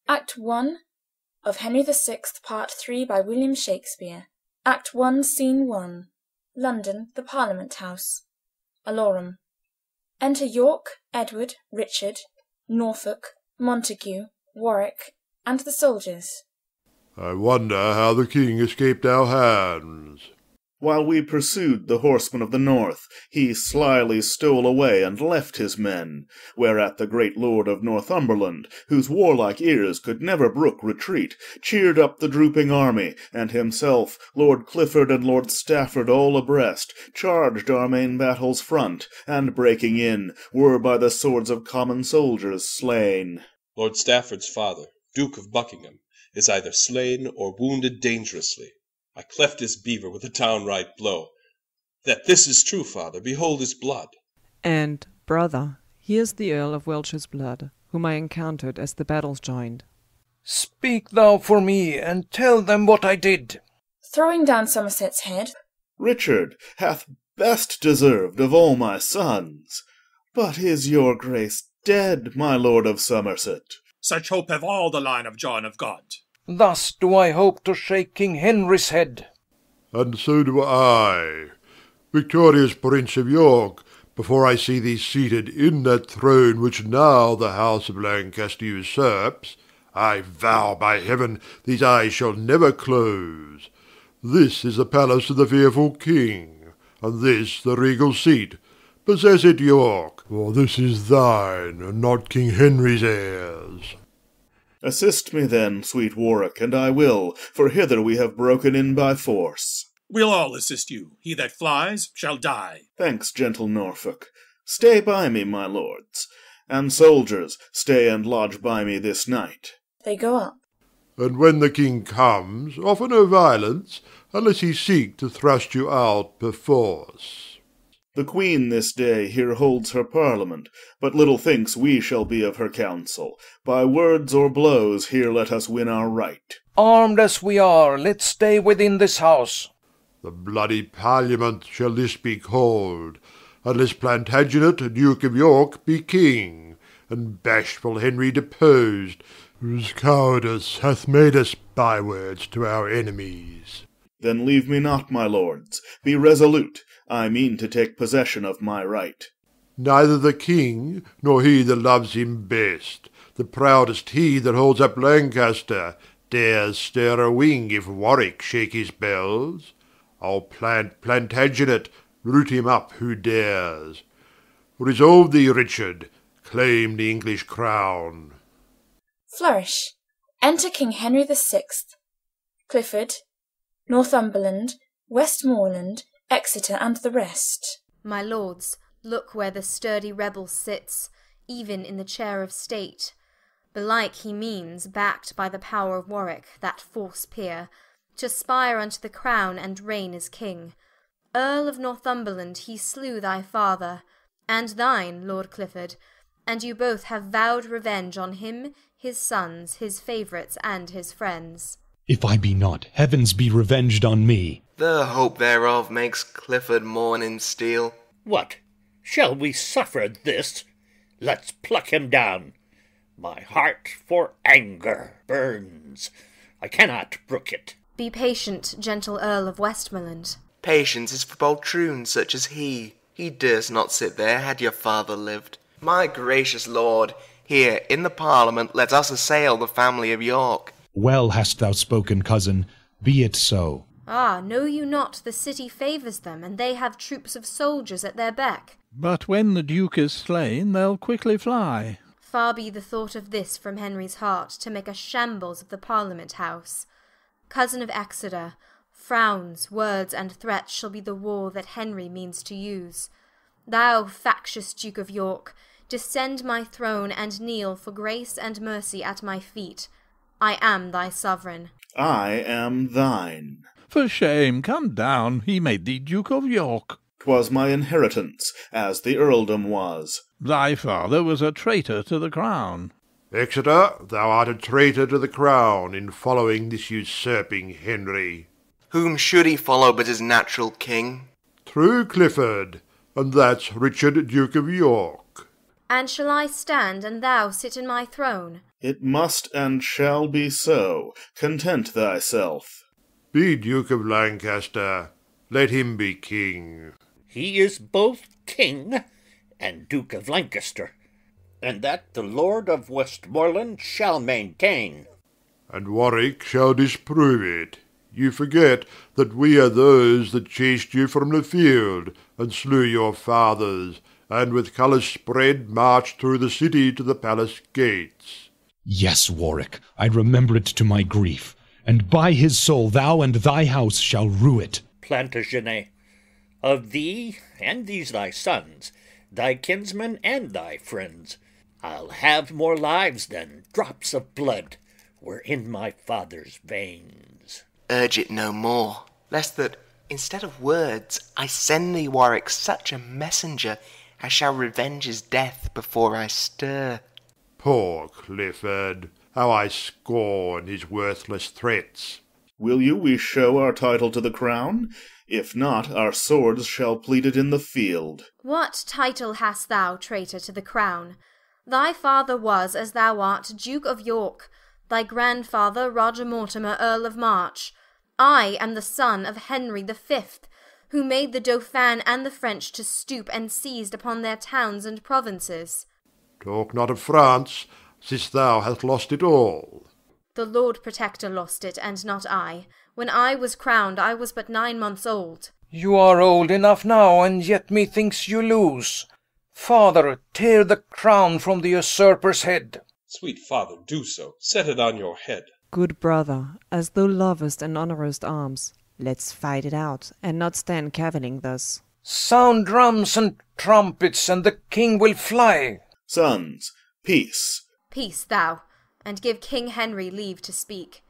Act 1 of Henry VI, Part 3 by William Shakespeare. Act 1, Scene 1. London, the Parliament House. Alarum. Enter York, Edward, Richard, Norfolk, Montague, Warwick, and the soldiers. I wonder how the king escaped our hands. While we pursued the horsemen of the north, he slyly stole away and left his men, whereat the great lord of Northumberland, whose warlike ears could never brook retreat, cheered up the drooping army, and himself, Lord Clifford and Lord Stafford all abreast, charged our main battle's front, and breaking in, were by the swords of common soldiers slain. Lord Stafford's father, Duke of Buckingham, is either slain or wounded dangerously. I cleft his beaver with a downright blow. That this is true, father, behold his blood. And, brother, here's the Earl of Wiltshire's blood, whom I encountered as the battles joined. Speak thou for me, and tell them what I did. Throwing down Somerset's head. Richard hath best deserved of all my sons. But is your grace dead, my lord of Somerset? Such hope have all the line of John of God. Thus do I hope to shake King Henry's head. And so do I. Victorious Prince of York, before I see thee seated in that throne which now the house of Lancaster usurps, I vow by heaven these eyes shall never close. This is the palace of the fearful king, and this the regal seat. Possess it, York, for this is thine, and not King Henry's heirs. Assist me then, sweet Warwick, and I will, for hither we have broken in by force. We'll all assist you. He that flies shall die. Thanks, gentle Norfolk. Stay by me, my lords, and soldiers, stay and lodge by me this night. They go up. And when the king comes, offer no violence, unless he seek to thrust you out perforce. The Queen this day here holds her parliament, but little thinks we shall be of her counsel. By words or blows here let us win our right. Armed as we are, let's stay within this house. The bloody Parliament shall this be called, unless Plantagenet, Duke of York, be king, and bashful Henry deposed, whose cowardice hath made us bywords to our enemies. Then leave me not, my lords. Be resolute. I mean to take possession of my right. Neither the king, nor he that loves him best, the proudest he that holds up Lancaster, dares stir a wing if Warwick shake his bells. I'll plant Plantagenet, root him up who dares. Resolve thee, Richard, claim the English crown. Flourish. Enter King Henry VI, Clifford, Northumberland, Westmoreland, Exeter, and the rest. My lords, look where the sturdy rebel sits, even in the chair of state. Belike he means, backed by the power of Warwick, that false peer, to spire unto the crown and reign as king. Earl of Northumberland, he slew thy father, and thine, Lord Clifford, and you both have vowed revenge on him, his sons, his favourites, and his friends. If I be not, heavens be revenged on me. The hope thereof makes Clifford mourn in steel. What? Shall we suffer this? Let's pluck him down. My heart for anger burns. I cannot brook it. Be patient, gentle Earl of Westmoreland. Patience is for poltroons such as he. He durst not sit there had your father lived. My gracious lord, here in the Parliament let us assail the family of York. Well hast thou spoken, cousin. Be it so. Ah, know you not the city favours them, and they have troops of soldiers at their beck? But when the Duke is slain, they'll quickly fly. Far be the thought of this from Henry's heart, to make a shambles of the Parliament House. Cousin of Exeter, frowns, words, and threats shall be the war that Henry means to use. Thou, factious Duke of York, descend my throne, and kneel for grace and mercy at my feet. I am thy sovereign. I am thine. For shame, come down. He made thee Duke of York. 'Twas my inheritance, as the earldom was. Thy father was a traitor to the crown. Exeter, thou art a traitor to the crown in following this usurping Henry. Whom should he follow but his natural king? True, Clifford, and that's Richard, Duke of York. And shall I stand, and thou sit in my throne? It must and shall be so. Content thyself. Be Duke of Lancaster. Let him be king. He is both king and Duke of Lancaster, and that the Lord of Westmoreland shall maintain. And Warwick shall disprove it. You forget that we are those that chased you from the field, and slew your fathers, and with colours spread marched through the city to the palace gates. Yes, Warwick, I remember it to my grief, and by his soul thou and thy house shall rue it. Plantagenet, of thee and these thy sons, thy kinsmen and thy friends, I'll have more lives than drops of blood were in my father's veins. Urge it no more, lest that, instead of words, I send thee, Warwick, such a messenger as shall revenge his death before I stir. Poor Clifford, how I scorn his worthless threats. Will you we show our title to the crown? If not, our swords shall plead it in the field. What title hast thou, traitor, to the crown? Thy father was, as thou art, Duke of York, thy grandfather Roger Mortimer, Earl of March. I am the son of Henry the Fifth, who made the Dauphin and the French to stoop and seized upon their towns and provinces. Talk not of France, since thou hast lost it all. The Lord Protector lost it, and not I. When I was crowned, I was but 9 months old. You are old enough now, and yet methinks you lose. Father, tear the crown from the usurper's head. Sweet father, do so. Set it on your head. Good brother, as thou lovest and honourest arms, let's fight it out, and not stand cavilling thus. Sound drums and trumpets, and the king will fly. Sons, peace. Peace, thou, and give King Henry leave to speak.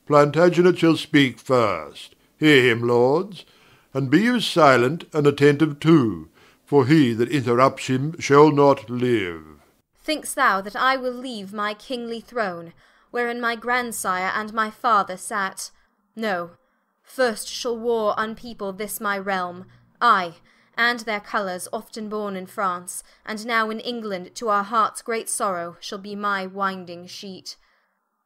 Plantagenet shall speak first. Hear him, lords, and be you silent and attentive too, for he that interrupts him shall not live. Think'st thou that I will leave my kingly throne, wherein my grandsire and my father sat? No. First shall war unpeople this my realm, I, and their colours, often born in France, and now in England, to our heart's great sorrow, shall be my winding sheet.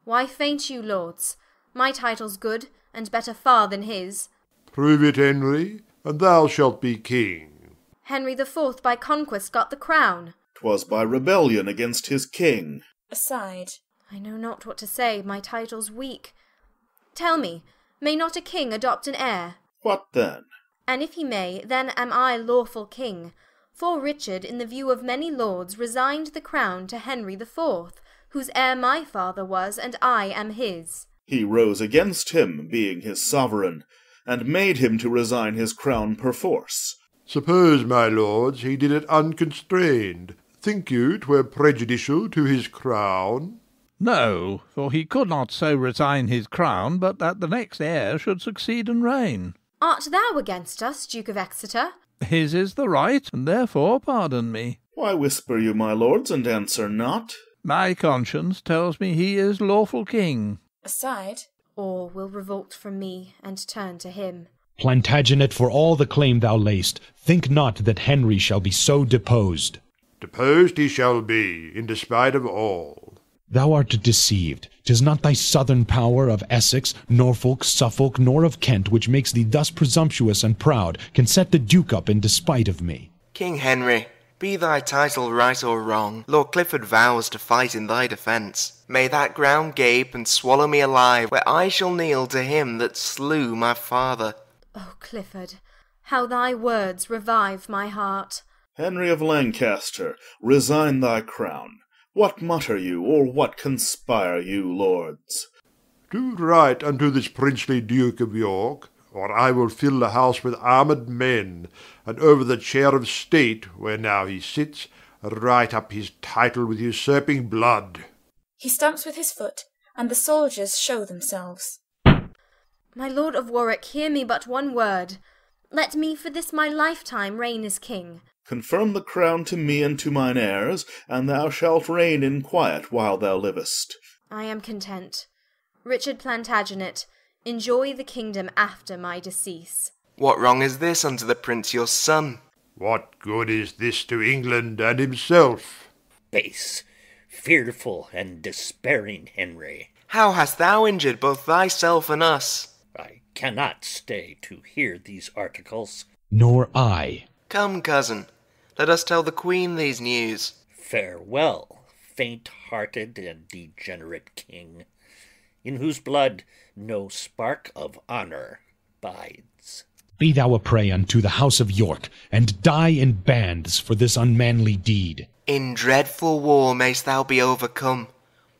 Why faint you, lords? My title's good, and better far than his. Prove it, Henry, and thou shalt be king. Henry the Fourth by conquest got the crown. 'Twas by rebellion against his king. Aside. I know not what to say, my title's weak. Tell me, may not a king adopt an heir? What then? And if he may, then am I lawful king. For Richard, in the view of many lords, resigned the crown to Henry the Fourth, whose heir my father was, and I am his. He rose against him, being his sovereign, and made him to resign his crown perforce. Suppose, my lords, he did it unconstrained. Think you 'twere prejudicial to his crown? No, for he could not so resign his crown but that the next heir should succeed and reign. Art thou against us, Duke of Exeter? His is the right, and therefore pardon me. Why whisper you, my lords, and answer not? My conscience tells me he is lawful king. Aside. Or will revolt from me, and turn to him. Plantagenet, for all the claim thou lay'st, think not that Henry shall be so deposed. Deposed he shall be, in despite of all. Thou art deceived. 'Tis not thy southern power of Essex, Norfolk, Suffolk, nor of Kent, which makes thee thus presumptuous and proud, can set the Duke up in despite of me. King Henry, be thy title right or wrong, Lord Clifford vows to fight in thy defence. May that ground gape and swallow me alive, where I shall kneel to him that slew my father. O Clifford, how thy words revive my heart. Henry of Lancaster, resign thy crown. What mutter you, or what conspire you, lords? Do right unto this princely Duke of York, or I will fill the house with armed men, and over the chair of state, where now he sits, write up his title with usurping blood. He stamps with his foot, and the soldiers show themselves. My Lord of Warwick, hear me but one word. Let me for this my lifetime reign as king. Confirm the crown to me and to mine heirs, and thou shalt reign in quiet while thou livest. I am content. Richard Plantagenet, enjoy the kingdom after my decease. What wrong is this unto the prince your son? What good is this to England and himself? Base, fearful and despairing Henry. How hast thou injured both thyself and us? I cannot stay to hear these articles. Nor I. Come, cousin, let us tell the queen these news. Farewell, faint-hearted and degenerate king, in whose blood no spark of honour bides. Be thou a prey unto the house of York, and die in bands for this unmanly deed. In dreadful war mayst thou be overcome,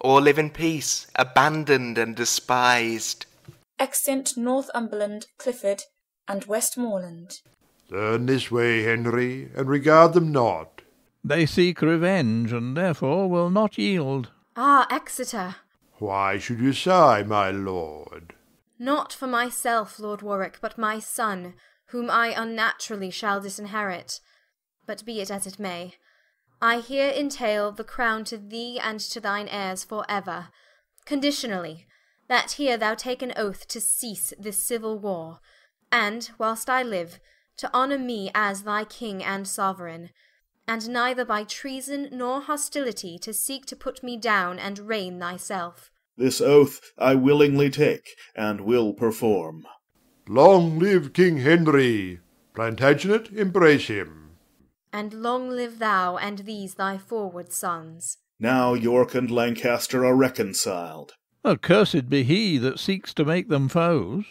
or live in peace, abandoned and despised. Exeunt Northumberland, Clifford, and Westmoreland. Turn this way, Henry, and regard them not. They seek revenge, and therefore will not yield. Ah, Exeter! Why should you sigh, my lord? Not for myself, Lord Warwick, but my son, whom I unnaturally shall disinherit. But be it as it may, I here entail the crown to thee and to thine heirs for ever, conditionally, that here thou take an oath to cease this civil war, and, whilst I live, to honour me as thy king and sovereign, and neither by treason nor hostility to seek to put me down and reign thyself. This oath I willingly take, and will perform. Long live King Henry! Plantagenet, embrace him. And long live thou and these thy forward sons. Now York and Lancaster are reconciled. Accursed be he that seeks to make them foes.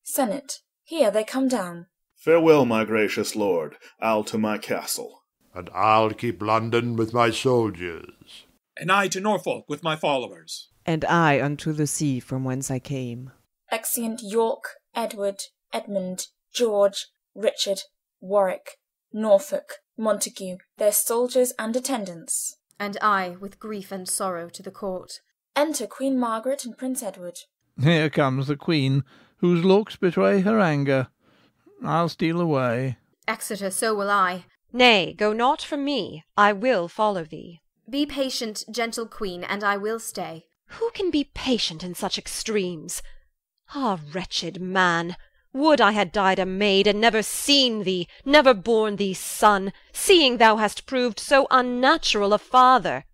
Senate, here they come down. Farewell, my gracious lord. I'll to my castle. And I'll keep London with my soldiers. And I to Norfolk with my followers. And I unto the sea from whence I came. Exeunt York, Edward, Edmund, George, Richard, Warwick, Norfolk, Montague, their soldiers and attendants. And I, with grief and sorrow, to the court. Enter Queen Margaret and Prince Edward. Here comes the queen, whose looks betray her anger. I'll steal away. Exeter, so will I. Nay, go not from me. I will follow thee. Be patient, gentle queen, and I will stay. Who can be patient in such extremes? Ah, wretched man! Would I had died a maid, and never seen thee, never borne thee son, seeing thou hast proved so unnatural a father.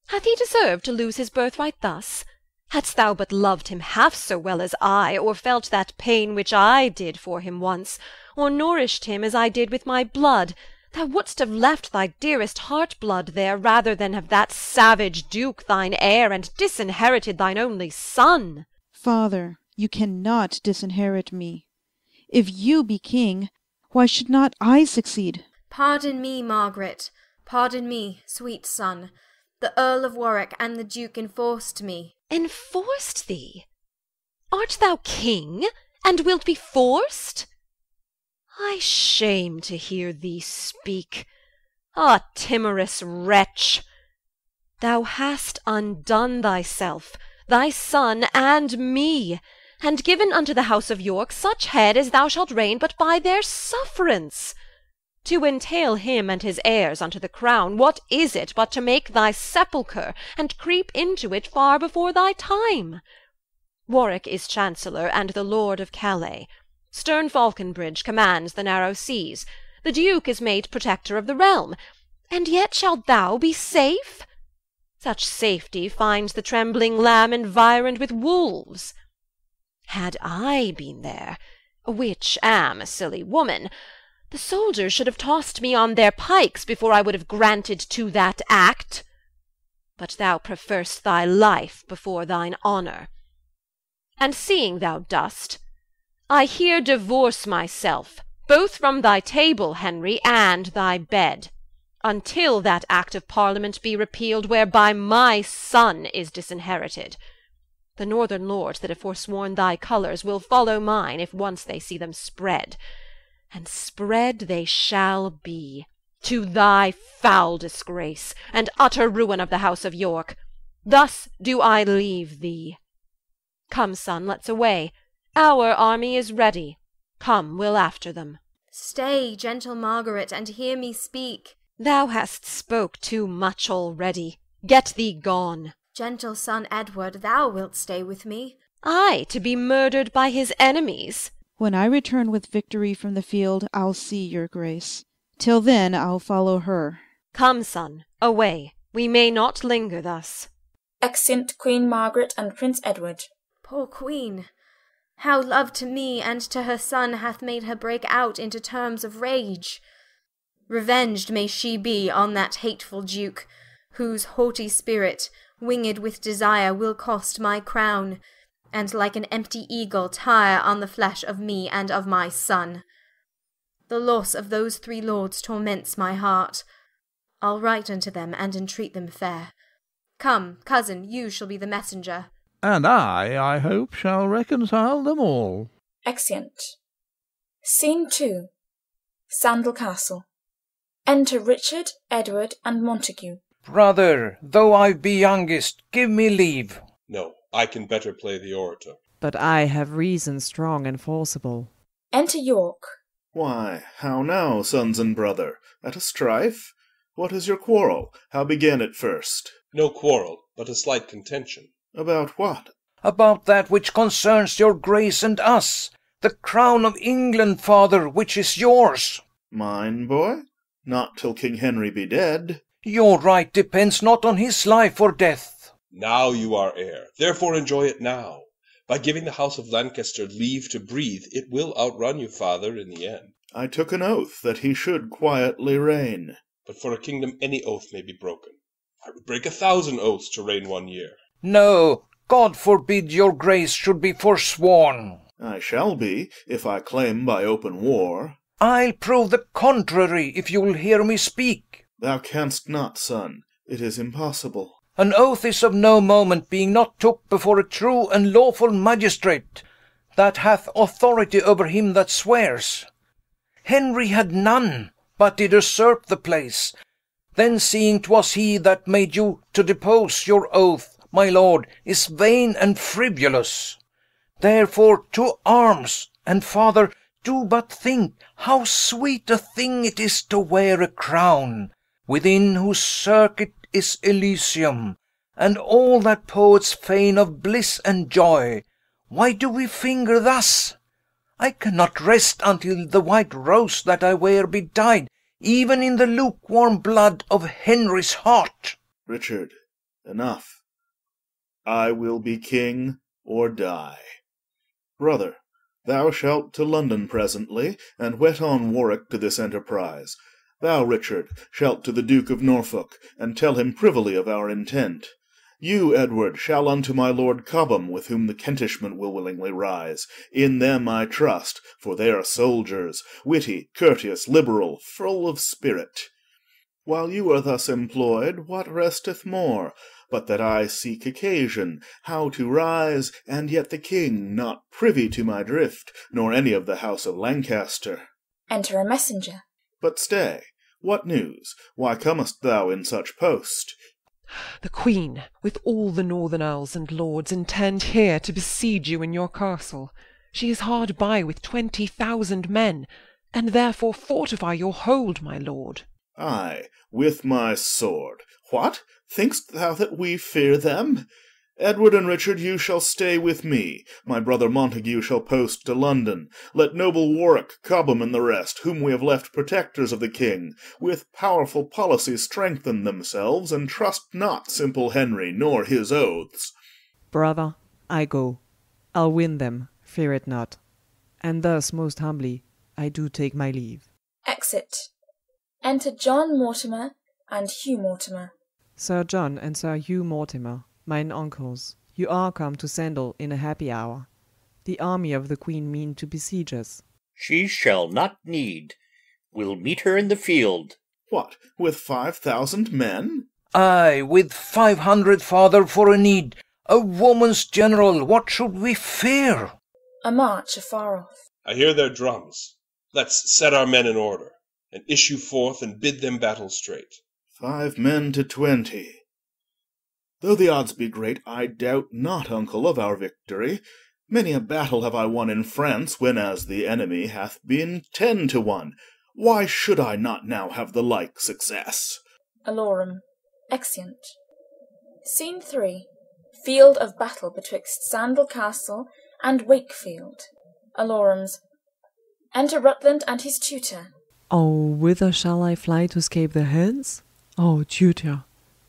Hath he deserved to lose his birthright thus? Hadst thou but loved him half so well as I, or felt that pain which I did for him once, or nourished him as I did with my blood, thou wouldst have left thy dearest heart-blood there, rather than have that savage duke thine heir, and disinherited thine only son. Father, you cannot disinherit me. If you be king, why should not I succeed? Pardon me, Margaret. Pardon me, sweet son. The Earl of Warwick and the Duke enforced me. Enforced thee? Art thou king, and wilt be forced? I shame to hear thee speak. Ah, timorous wretch! Thou hast undone thyself, thy son, and me, and given unto the house of York such head as thou shalt reign but by their sufferance. To entail him and his heirs unto the crown, what is it but to make thy sepulchre, and creep into it far before thy time? Warwick is chancellor, and the Lord of Calais. Stern Falconbridge commands the narrow seas. The Duke is made protector of the realm. And yet shalt thou be safe? Such safety finds the trembling lamb environed with wolves. Had I been there, which am a silly woman, the soldiers should have tossed me on their pikes before I would have granted to that act. But thou prefer'st thy life before thine honour. And seeing thou dost, I here divorce myself, both from thy table, Henry, and thy bed, until that Act of Parliament be repealed whereby my son is disinherited. The northern lords that have forsworn thy colours will follow mine if once they see them spread. And spread they shall be, to thy foul disgrace, and utter ruin of the house of York. Thus do I leave thee. Come, son, let's away. Our army is ready. Come, we'll after them. Stay, gentle Margaret, and hear me speak. Thou hast spoke too much already. Get thee gone. Gentle son Edward, thou wilt stay with me. I, to be murdered by his enemies? When I return with victory from the field, I'll see your grace. Till then, I'll follow her. Come, son, away. We may not linger thus. Exeunt Queen Margaret and Prince Edward. Poor queen! How love to me and to her son hath made her break out into terms of rage. Revenged may she be on that hateful duke, whose haughty spirit, winged with desire, will cost my crown, and like an empty eagle tire on the flesh of me and of my son. The loss of those 3 lords torments my heart. I'll write unto them and entreat them fair. Come, cousin, you shall be the messenger. And I hope, shall reconcile them all. Exeunt. Scene 2. Sandal Castle. Enter Richard, Edward, and Montague. Brother, though I be youngest, give me leave. No, I can better play the orator. But I have reason strong and forcible. Enter York. Why, how now, sons and brother? At a strife? What is your quarrel? How began it first? No quarrel, but a slight contention. About what? About that which concerns your grace and us. The crown of England, father, which is yours. Mine, boy? Not till King Henry be dead. Your right depends not on his life or death. Now you are heir, therefore enjoy it now. By giving the house of Lancaster leave to breathe, it will outrun you, father, in the end. I took an oath that he should quietly reign. But for a kingdom any oath may be broken. I would break 1,000 oaths to reign 1 year. No, God forbid your grace should be forsworn. I shall be, if I claim by open war. I'll prove the contrary, if you will hear me speak. Thou canst not, son. It is impossible. An oath is of no moment, being not took before a true and lawful magistrate, that hath authority over him that swears. Henry had none, but did usurp the place. Then seeing 'twas he that made you to depose, your oath, my lord, is vain and frivolous. Therefore to arms, and father, do but think how sweet a thing it is to wear a crown, within whose circuit is Elysium, and all that poets feign of bliss and joy. Why do we finger thus? I cannot rest until the white rose that I wear be dyed, even in the lukewarm blood of Henry's heart. Richard, enough. I will be king or die. Brother, thou shalt to London presently, and whet on Warwick to this enterprise. Thou, Richard, shalt to the Duke of Norfolk, and tell him privily of our intent. You, Edward, shall unto my Lord Cobham, with whom the Kentishmen will willingly rise. In them I trust, for they are soldiers, witty, courteous, liberal, full of spirit. While you are thus employed, what resteth more, but that I seek occasion, how to rise, and yet the king not privy to my drift, nor any of the house of Lancaster? Enter a messenger. But stay, what news? Why comest thou in such post? The Queen, with all the northern earls and lords, intend here to besiege you in your castle. She is hard by with 20,000 men, and therefore fortify your hold, my lord. Ay, with my sword. What? Think'st thou that we fear them? Edward and Richard, you shall stay with me. My brother Montague shall post to London. Let noble Warwick, Cobham, and the rest, whom we have left protectors of the king, with powerful policy strengthen themselves, and trust not simple Henry, nor his oaths. Brother, I go. I'll win them, fear it not. And thus, most humbly, I do take my leave. Exit. Enter John Mortimer and Hugh Mortimer. Sir John and Sir Hugh Mortimer, mine uncles, you are come to Sandal in a happy hour. The army of the Queen mean to besiege us. She shall not need. We'll meet her in the field. What, with 5,000 men? Ay, with 500, father, for a need. A woman's general, what should we fear? A march afar off. I hear their drums. Let's set our men in order, and issue forth and bid them battle straight. 5 men to 20. Though the odds be great, I doubt not, uncle, of our victory. Many a battle have I won in France, whenas the enemy hath been 10 to 1. Why should I not now have the like success? Alarum. Exeunt. Scene 3. Field of battle betwixt Sandal Castle and Wakefield. Alorums. Enter Rutland and his tutor. Oh, whither shall I fly to escape their hands? Oh, tutor,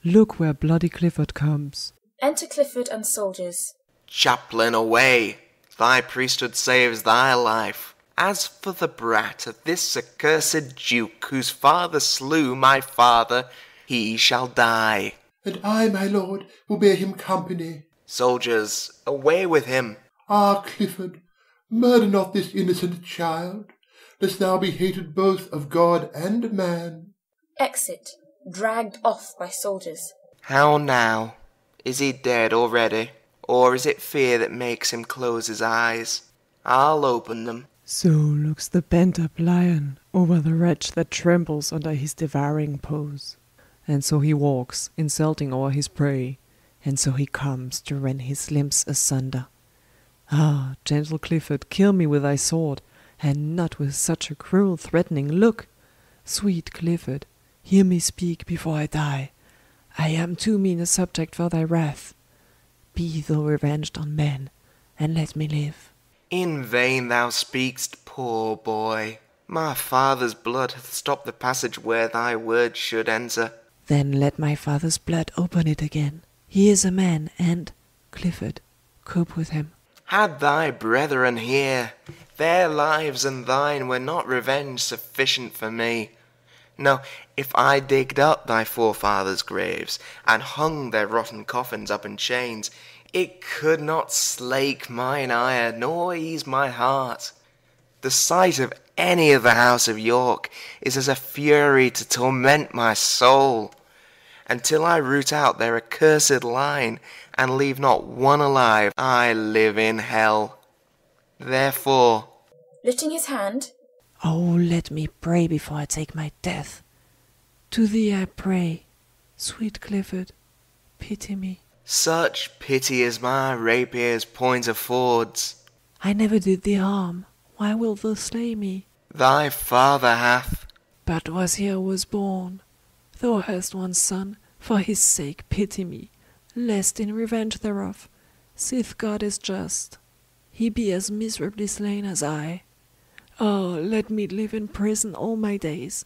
Look where bloody Clifford comes. Enter Clifford and soldiers. Chaplain, away! Thy priesthood saves thy life. As for the brat of this accursed duke, whose father slew my father, he shall die. And I, my lord, will bear him company. Soldiers, away with him. Ah, Clifford, murder not this innocent child, lest thou be hated both of God and man. Exit, dragged off by soldiers. How now? Is he dead already? Or is it fear that makes him close his eyes? I'll open them. So looks the bent-up lion over the wretch that trembles under his devouring paws. And so he walks, insulting o'er his prey, and so he comes to rend his limbs asunder. Ah, gentle Clifford, kill me with thy sword, and not with such a cruel threatening look. Sweet Clifford, hear me speak before I die. I am too mean a subject for thy wrath. Be thou revenged on men, and let me live. In vain thou speak'st, poor boy. My father's blood hath stopped the passage where thy words should enter. Then let my father's blood open it again. He is a man, and, Clifford, cope with him. Had thy brethren here, their lives and thine were not revenge sufficient for me. No, if I digged up thy forefathers' graves, and hung their rotten coffins up in chains, it could not slake mine ire, nor ease my heart. The sight of any of the house of York is as a fury to torment my soul. Until I root out their accursed line, and leave not one alive, I live in hell. Therefore, lifting his hand, oh, let me pray before I take my death. To thee I pray, sweet Clifford, pity me. Such pity as my rapier's point affords. I never did thee harm. Why wilt thou slay me? Thy father hath. But was he I was born. Thou hast one son, for his sake pity me, lest in revenge thereof, sith God is just, he be as miserably slain as I. Oh, let me live in prison all my days,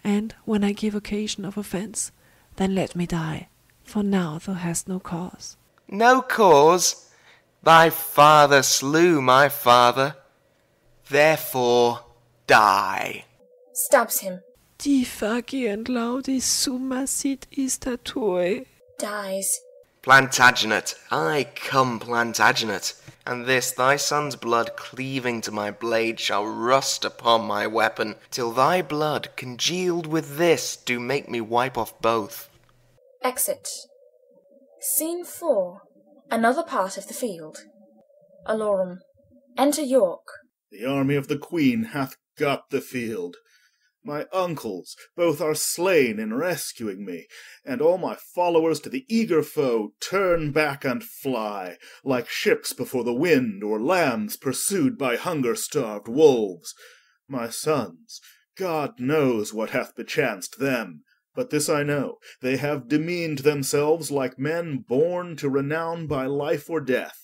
and when I give occasion of offence, then let me die, for now thou hast no cause. No cause? Thy father slew my father. Therefore, die. Stabs him. Die faciens laudis summa sit istatue. Dies. Plantagenet, I come Plantagenet, and this thy son's blood cleaving to my blade shall rust upon my weapon, till thy blood congealed with this do make me wipe off both. Exit. Scene 4. Another part of the field. Alarum. Enter York. The army of the Queen hath got the field. My uncles both are slain in rescuing me, and all my followers to the eager foe turn back and fly, like ships before the wind, or lambs pursued by hunger-starved wolves. My sons, God knows what hath bechanced them, but this I know, they have demeaned themselves like men born to renown by life or death.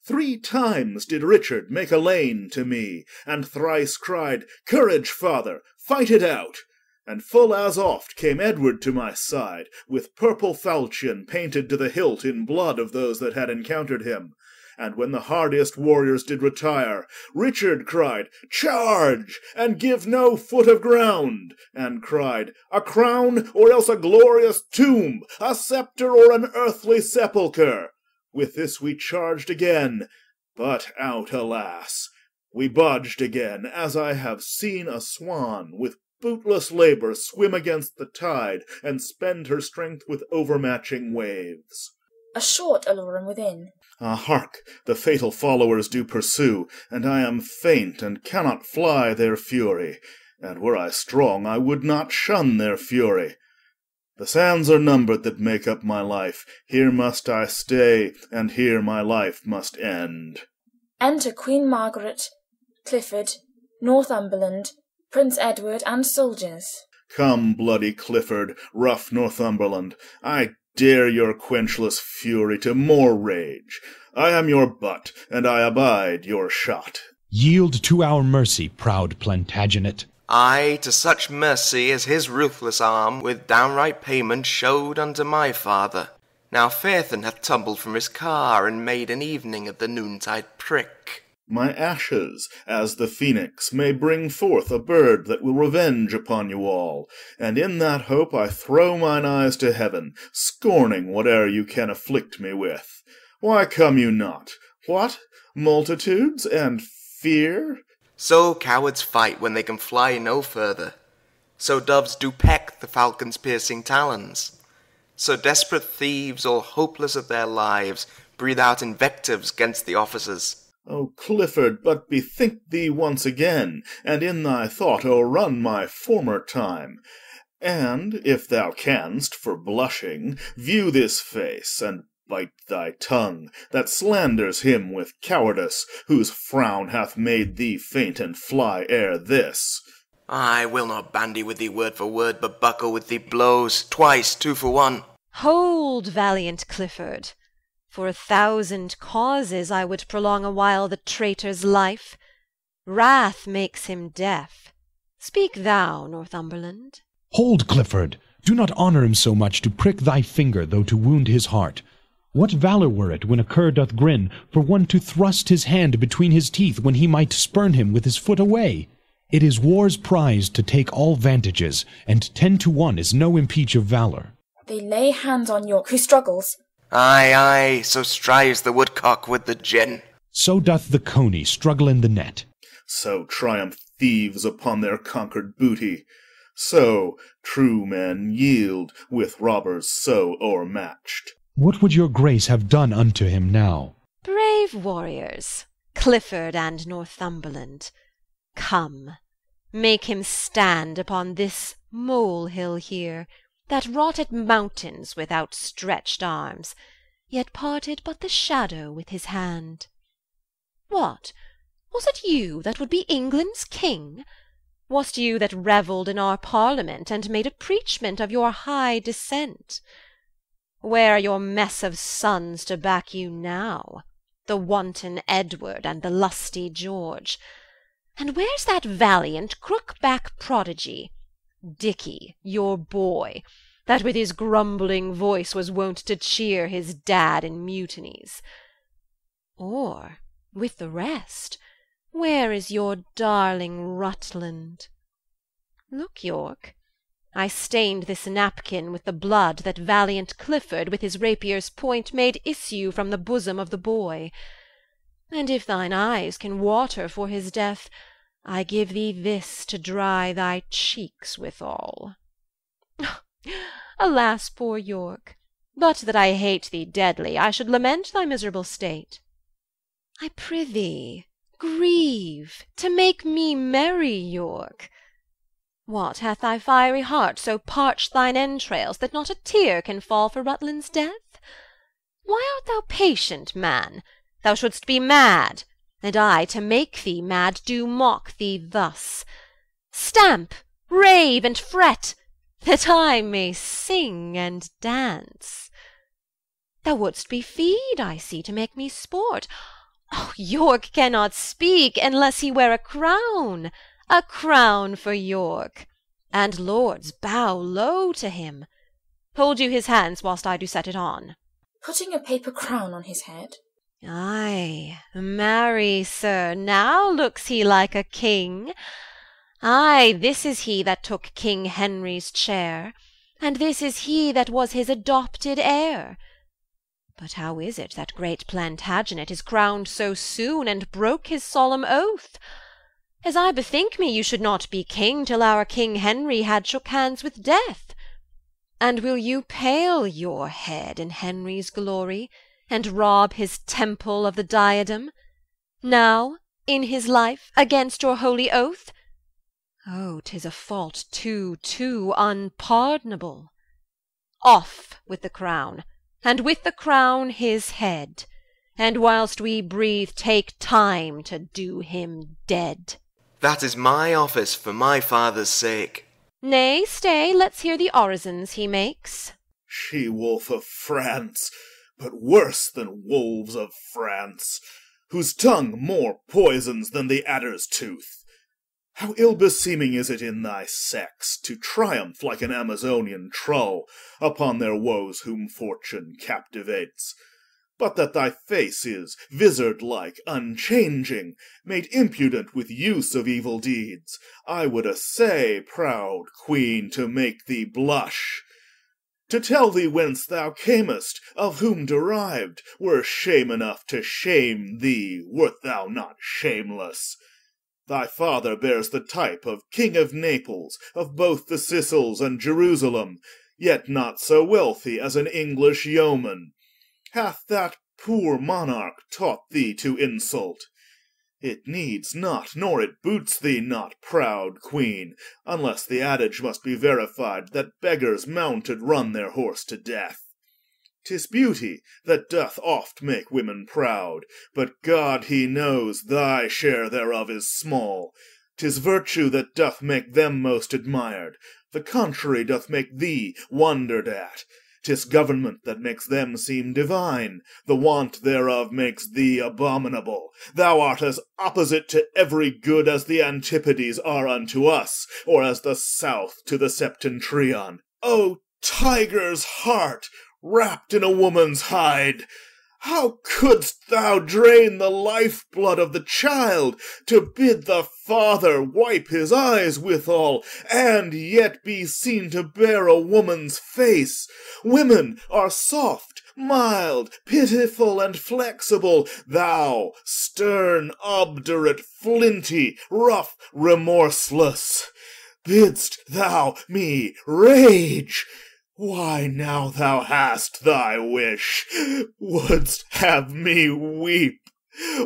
3 times did Richard make a lane to me, and thrice cried, "Courage, father, fight it out!" And full as oft came Edward to my side, with purple falchion painted to the hilt in blood of those that had encountered him. And when the hardiest warriors did retire, Richard cried, "Charge, and give no foot of ground!" and cried, "A crown, or else a glorious tomb, a sceptre, or an earthly sepulchre!" With this we charged again, but out, alas! We budged again, as I have seen a swan with bootless labour swim against the tide and spend her strength with overmatching waves. A short alarum within. Ah, hark! The fatal followers do pursue, and I am faint and cannot fly their fury, and were I strong I would not shun their fury. The sands are numbered that make up my life. Here must I stay, and here my life must end. Enter Queen Margaret, Clifford, Northumberland, Prince Edward, and soldiers. Come, bloody Clifford, rough Northumberland, I dare your quenchless fury to more rage. I am your butt, and I abide your shot. Yield to our mercy, proud Plantagenet. Aye, to such mercy as his ruthless arm with downright payment showed unto my father. Now Phaethon hath tumbled from his car, and made an evening of the noontide prick. My ashes, as the phoenix, may bring forth a bird that will revenge upon you all, and in that hope I throw mine eyes to heaven, scorning whate'er you can afflict me with. Why come you not? What? Multitudes and fear? So cowards fight when they can fly no further. So doves do peck the falcon's piercing talons. So desperate thieves, all hopeless of their lives, breathe out invectives against the officers. O Clifford, but bethink thee once again, and in thy thought o'errun my former time. And, if thou canst, for blushing, view this face, and bite thy tongue, that slanders him with cowardice, whose frown hath made thee faint and fly ere this. I will not bandy with thee word for word, but buckle with thee blows, twice, 2 for 1. Hold, valiant Clifford. For 1,000 causes I would prolong a while the traitor's life. Wrath makes him deaf. Speak thou, Northumberland. Hold, Clifford! Do not honour him so much to prick thy finger, though to wound his heart. What valour were it, when a cur doth grin, for one to thrust his hand between his teeth, when he might spurn him with his foot away? It is war's prize to take all vantages, and 10 to 1 is no impeach of valour. They lay hands on York, who struggles. Aye, aye, so strives the woodcock with the gin. So doth the coney struggle in the net. So triumph thieves upon their conquered booty. So true men yield, with robbers so o'ermatched. What would your grace have done unto him now? Brave warriors, Clifford and Northumberland, come, make him stand upon this molehill here, that rotted mountains with outstretched arms, yet parted but the shadow with his hand. What? Was it you that would be England's king? Was't you that revelled in our Parliament, and made a preachment of your high descent? Where are your mess of sons to back you now? The wanton Edward and the lusty George? And where's that valiant crook-back prodigy, Dicky, your boy, that with his grumbling voice was wont to cheer his dad in mutinies? Or, with the rest, where is your darling Rutland? Look, York, I stained this napkin with the blood that valiant Clifford with his rapier's point made issue from the bosom of the boy. And if thine eyes can water for his death, I give thee this to dry thy cheeks withal. Alas, poor York, but that I hate thee deadly, I should lament thy miserable state. I prithee, grieve, to make me merry, York. What, hath thy fiery heart so parched thine entrails that not a tear can fall for Rutland's death? Why art thou patient, man? Thou shouldst be mad, and I, to make thee mad, do mock thee thus. Stamp, rave, and fret, that I may sing and dance. Thou wouldst be feed, I see, to make me sport. Oh, York cannot speak, unless he wear a crown for York, and lords bow low to him. Hold you his hands whilst I do set it on. Putting a paper crown on his head. Ay, marry, sir, now looks he like a king. Ay, this is he that took King Henry's chair, and this is he that was his adopted heir. But how is it that great Plantagenet is crowned so soon, and broke his solemn oath? As I bethink me, you should not be king till our King Henry had shook hands with death. And will you pale your head in Henry's glory, and rob his temple of the diadem? Now, in his life, against your holy oath? Oh, 'tis a fault too unpardonable. Off with the crown, and with the crown his head, and whilst we breathe take time to do him dead. That is my office for my father's sake. Nay, stay, let's hear the orisons he makes. She-wolf of France, but worse than wolves of France, whose tongue more poisons than the adder's tooth. How ill-beseeming is it in thy sex to triumph like an Amazonian trull upon their woes whom fortune captivates! But that thy face is, vizard-like, unchanging, made impudent with use of evil deeds, I would assay, proud queen, to make thee blush. To tell thee whence thou camest, of whom derived, were shame enough to shame thee, wert thou not shameless. Thy father bears the type of King of Naples, of both the Sicils and Jerusalem, yet not so wealthy as an English yeoman. Hath that poor monarch taught thee to insult? It needs not, nor it boots thee not, proud queen, unless the adage must be verified that beggars mounted run their horse to death. 'Tis beauty that doth oft make women proud, but God he knows thy share thereof is small. 'Tis virtue that doth make them most admired, the contrary doth make thee wondered at. 'Tis government that makes them seem divine, the want thereof makes thee abominable. Thou art as opposite to every good as the Antipodes are unto us, or as the South to the Septentrion. O tiger's heart, wrapped in a woman's hide! How couldst thou drain the life-blood of the child, to bid the father wipe his eyes withal, and yet be seen to bear a woman's face? Women are soft, mild, pitiful, and flexible. Thou, stern, obdurate, flinty, rough, remorseless. Bidst thou me rage? Why, now thou hast thy wish, wouldst have me weep.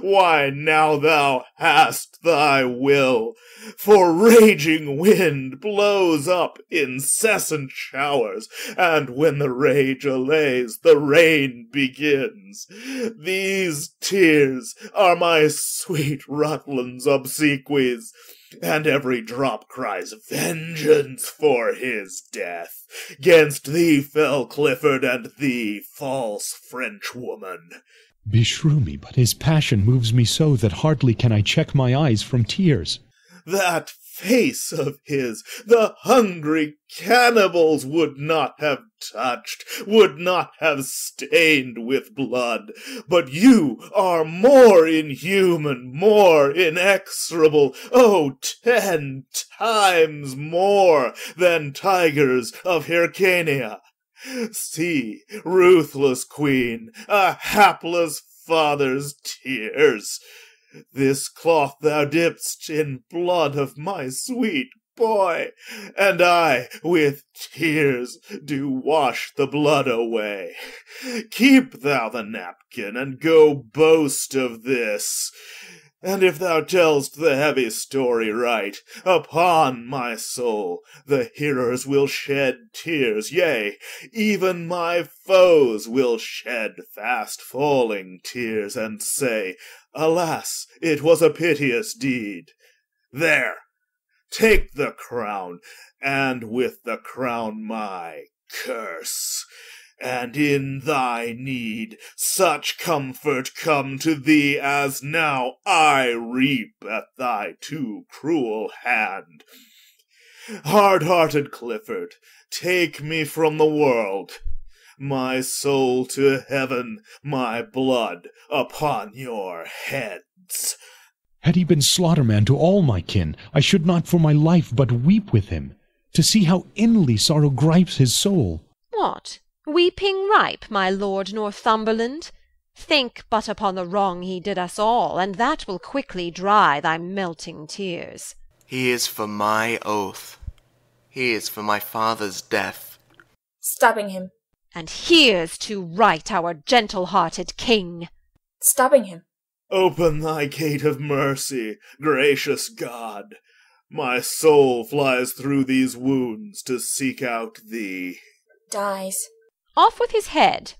Why, now thou hast thy will, for raging wind blows up incessant showers, and when the rage allays, the rain begins. These tears are my sweet Rutland's obsequies, and every drop cries vengeance for his death. 'Gainst thee fell Clifford, and thee, false Frenchwoman. Beshrew me, but his passion moves me so that hardly can I check my eyes from tears. That face of his, the hungry cannibals would not have touched, would not have stained with blood. But you are more inhuman, more inexorable, oh, 10 times more than tigers of Hyrcania. See, ruthless queen, a hapless father's tears. This cloth thou dipst in blood of my sweet boy, and I with tears do wash the blood away. Keep thou the napkin, and go boast of this. And if thou tell'st the heavy story right, upon my soul the hearers will shed tears, yea, even my foes will shed fast-falling tears, and say, Alas, it was a piteous deed. There, take the crown, and with the crown my curse. And in thy need such comfort come to thee as now I reap at thy too cruel hand. Hard-hearted Clifford, take me from the world, my soul to heaven, my blood upon your heads. Had he been slaughterman to all my kin, I should not for my life but weep with him, to see how inly sorrow gripes his soul. What? Weeping ripe, my lord Northumberland? Think but upon the wrong he did us all, and that will quickly dry thy melting tears. He is for my oath. He is for my father's death. Stabbing him. And here's to right our gentle-hearted king. Stabbing him. Open thy gate of mercy, gracious God. My soul flies through these wounds to seek out thee. Dies. Off with his head,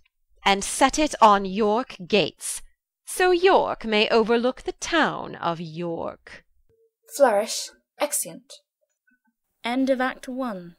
and set it on York gates, so York may overlook the town of York. Flourish. Exeunt. End of Act 1.